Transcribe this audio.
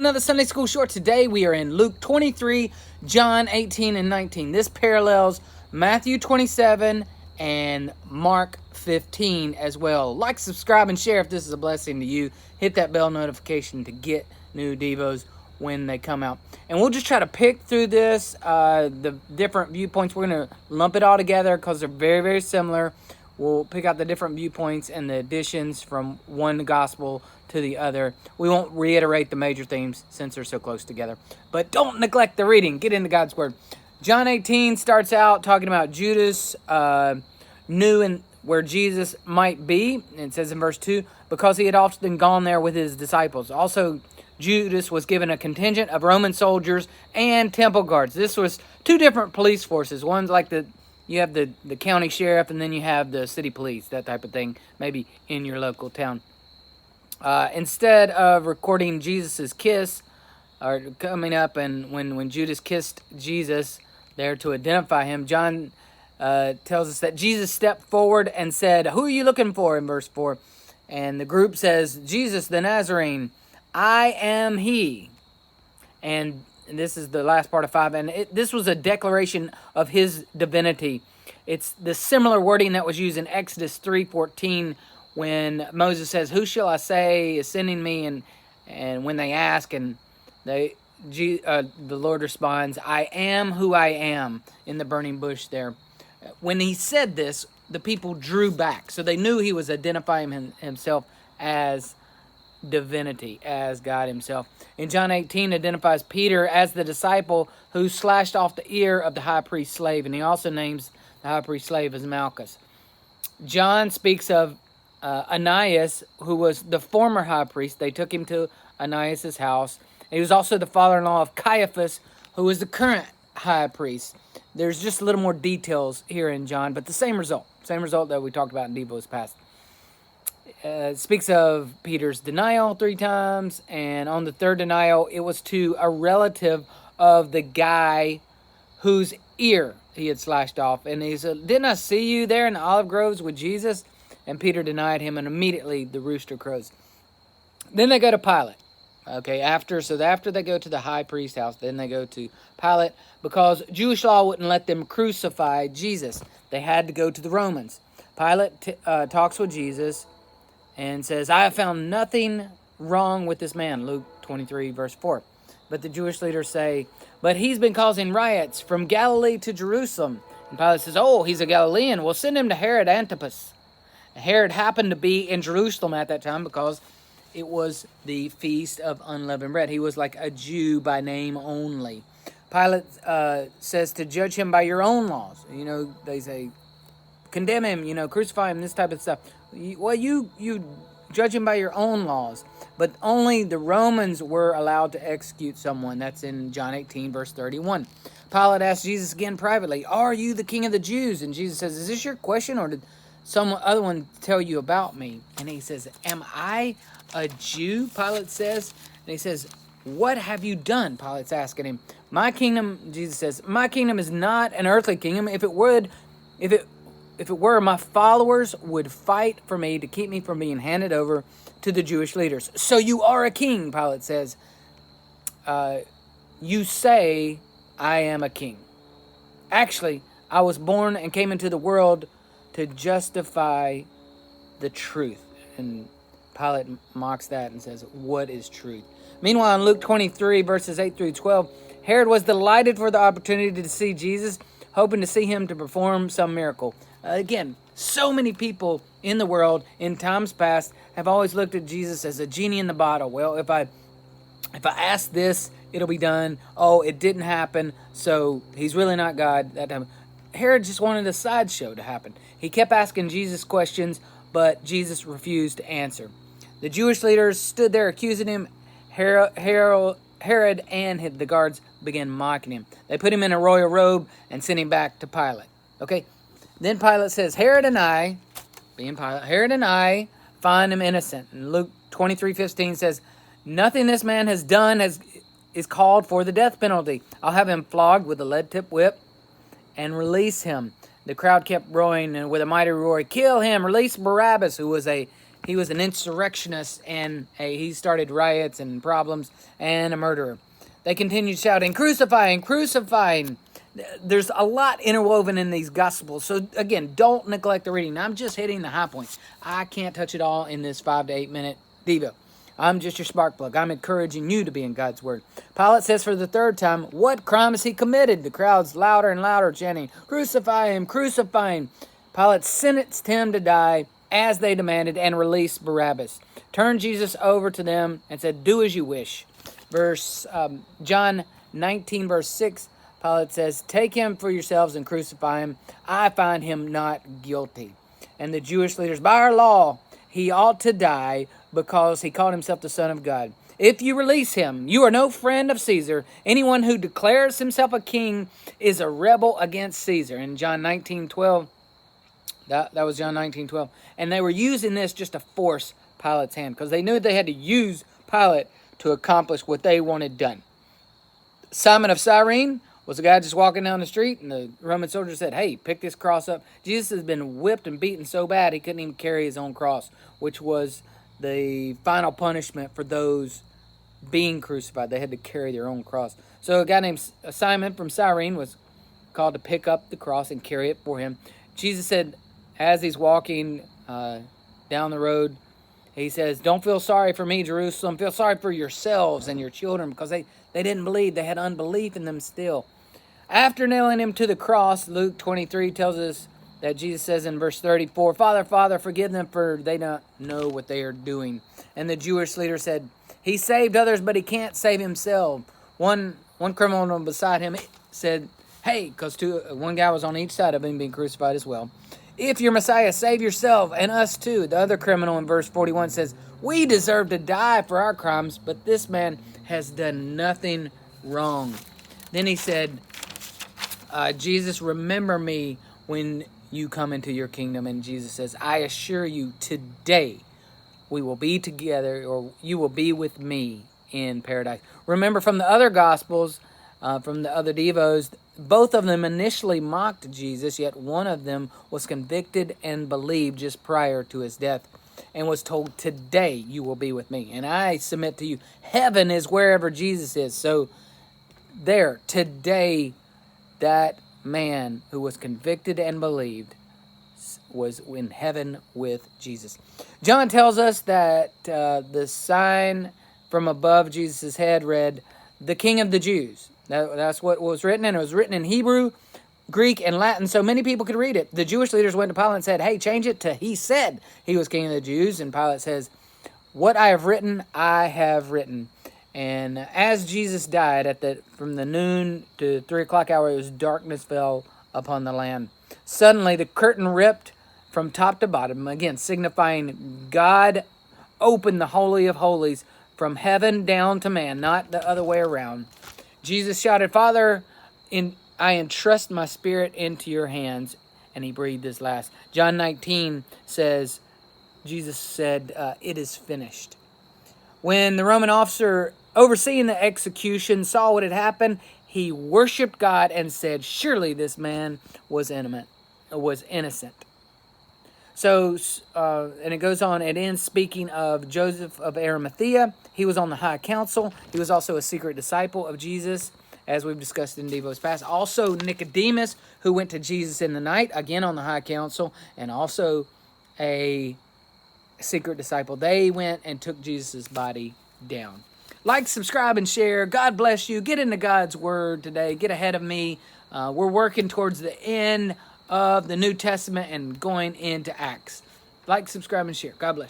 Another Sunday School Short. Today we are in Luke 23, John 18 and 19. This parallels Matthew 27 and Mark 15 as well. Like, subscribe, and share if this is a blessing to you. Hit that bell notification to get new Devos when they come out. And we'll just try to pick through this, the different viewpoints. We're going to lump it all together because they're very, very similar. We'll pick out the different viewpoints and the additions from one gospel to the other. We won't reiterate the major themes since they're so close together. But don't neglect the reading. Get into God's Word. John 18 starts out talking about Judas knew where Jesus might be. It says in verse 2, because he had often gone there with his disciples. Also, Judas was given a contingent of Roman soldiers and temple guards. This was two different police forces. One's like you have the county sheriff, and then you have the city police, that type of thing, maybe in your local town. Instead of recording Jesus' kiss, or coming up and when Judas kissed Jesus there to identify him, John tells us that Jesus stepped forward and said, "Who are you looking for?" in verse 4. And the group says, "Jesus the Nazarene, I am he." And this is the last part of 5. And this was a declaration of his divinity. It's the similar wording that was used in Exodus 3:14 when Moses says, "Who shall I say is sending me?" And when they ask, and the Lord responds, "I am who I am," in the burning bush there. When he said this, the people drew back. So they knew he was identifying himself as divinity, as God himself. In John 18, identifies Peter as the disciple who slashed off the ear of the high priest's slave, and he also names the high priest's slave as Malchus. John speaks of Ananias, who was the former high priest. They took him to Ananias' house. He was also the father-in-law of Caiaphas, who is the current high priest. There's just a little more details here in John, but the same result that we talked about in Devo's past. Speaks of Peter's denial 3 times, and on the third denial, it was to a relative of the guy whose ear he had slashed off. And he said, "Didn't I see you there in the olive groves with Jesus?" And Peter denied him, and immediately the rooster crows. Then they go to Pilate. Okay, after they go to the high priest's house, then they go to Pilate, because Jewish law wouldn't let them crucify Jesus. They had to go to the Romans. Pilate talks with Jesus and says, "I have found nothing wrong with this man," Luke 23, verse 4. But the Jewish leaders say, "But he's been causing riots from Galilee to Jerusalem." And Pilate says, "Oh, he's a Galilean. We'll send him to Herod Antipas." Herod happened to be in Jerusalem at that time because it was the Feast of Unleavened Bread. He was like a Jew by name only. Pilate says to judge him by your own laws. They say, condemn him, crucify him, this type of stuff. Well, you judge him by your own laws. But only the Romans were allowed to execute someone. That's in John 18, verse 31. Pilate asked Jesus again privately, "Are you the king of the Jews?" And Jesus says, "Is this your question, or did some other one tell you about me?" And he says, "Am I a Jew?" Pilate says. And he says, "What have you done?" Pilate's asking him. "My kingdom," Jesus says, "my kingdom is not an earthly kingdom. If it were, my followers would fight for me to keep me from being handed over to the Jewish leaders." "So you are a king," Pilate says. "You say I am a king. Actually, I was born and came into the world to justify the truth." And Pilate mocks that and says, "What is truth?" Meanwhile, in Luke 23, verses 8 through 12, Herod was delighted for the opportunity to see Jesus, hoping to see him to perform some miracle. Again, so many people in the world in times past have always looked at Jesus as a genie in the bottle. Well, if I ask this, it'll be done. Oh, it didn't happen, so he's really not God. That time, Herod just wanted a sideshow to happen. He kept asking Jesus questions, but Jesus refused to answer. The Jewish leaders stood there accusing him. Herod and the guards began mocking him. They put him in a royal robe and sent him back to Pilate. Okay? Then Pilate says, Herod and I find him innocent. And Luke 23:15 says, "Nothing this man has done is called for the death penalty. I'll have him flogged with a lead-tipped whip and release him." The crowd kept roaring, and with a mighty roar, "Kill him! Release Barabbas," who was a He was an insurrectionist, and he started riots and problems, and a murderer. They continued shouting, "Crucifying, crucifying." There's a lot interwoven in these Gospels. So again, don't neglect the reading. I'm just hitting the high points. I can't touch it all in this 5 to 8 minute Devo. I'm just your spark plug. I'm encouraging you to be in God's Word. Pilate says for the third time, "What crime has he committed?" The crowd's louder and louder chanting, "Crucify him, crucify him." Pilate sentenced him to die as they demanded and released Barabbas. Turned Jesus over to them and said, "Do as you wish." John 19, verse 6, Pilate says, "Take him for yourselves and crucify him. I find him not guilty." And the Jewish leaders, "By our law, he ought to die because he called himself the Son of God. If you release him, you are no friend of Caesar. Anyone who declares himself a king is a rebel against Caesar." In John 19:12, that was John 19:12. And they were using this just to force Pilate's hand because they knew they had to use Pilate to accomplish what they wanted done. Simon of Cyrene was a guy just walking down the street, and the Roman soldier said, "Hey, pick this cross up." Jesus has been whipped and beaten so bad he couldn't even carry his own cross, which was the final punishment for those being crucified. They had to carry their own cross. So a guy named Simon from Cyrene was called to pick up the cross and carry it for him. Jesus said, as he's walking down the road, he says, "Don't feel sorry for me, Jerusalem. Feel sorry for yourselves and your children," because they didn't believe. They had unbelief in them still. After nailing him to the cross, Luke 23 tells us that Jesus says in verse 34, "Father, Father, forgive them, for they don't know what they are doing." And the Jewish leader said, "He saved others, but he can't save himself." One criminal beside him said, "Hey," because one guy was on each side of him being crucified as well, "If you're Messiah, save yourself and us too." The other criminal in verse 41 says, "We deserve to die for our crimes, but this man has done nothing wrong." Then he said, "Jesus, remember me when you come into your kingdom." And Jesus says, "I assure you, today we will be together, or you will be with me in paradise." Remember from the other Gospels, from the other Devos, both of them initially mocked Jesus, yet one of them was convicted and believed just prior to his death and was told, "Today you will be with me." And I submit to you, heaven is wherever Jesus is. So there, today, that man who was convicted and believed was in heaven with Jesus. John tells us that the sign from above Jesus' head read, "The King of the Jews." That's what was written, and it was written in Hebrew, Greek, and Latin, so many people could read it. The Jewish leaders went to Pilate and said, "Hey, change it to 'He said he was King of the Jews.'" And Pilate says, "What I have written, I have written." And as Jesus died from the noon to 3 o'clock hour, darkness fell upon the land. Suddenly the curtain ripped from top to bottom, again signifying God opened the Holy of Holies from heaven down to man, not the other way around. Jesus shouted, "Father, I entrust my spirit into your hands." And he breathed his last. John 19 says, Jesus said, "It is finished." When the Roman officer overseeing the execution saw what had happened, he worshiped God and said, "Surely this man was innocent." So, and it goes on, it ends speaking of Joseph of Arimathea. He was on the high council. He was also a secret disciple of Jesus, as we've discussed in Devo's past. Also Nicodemus, who went to Jesus in the night, again on the high council, and also a secret disciple. They went and took Jesus' body down. Like, subscribe, and share. God bless you. Get into God's Word today. Get ahead of me. We're working towards the end of the New Testament and going into Acts. Like, subscribe, and share. God bless you.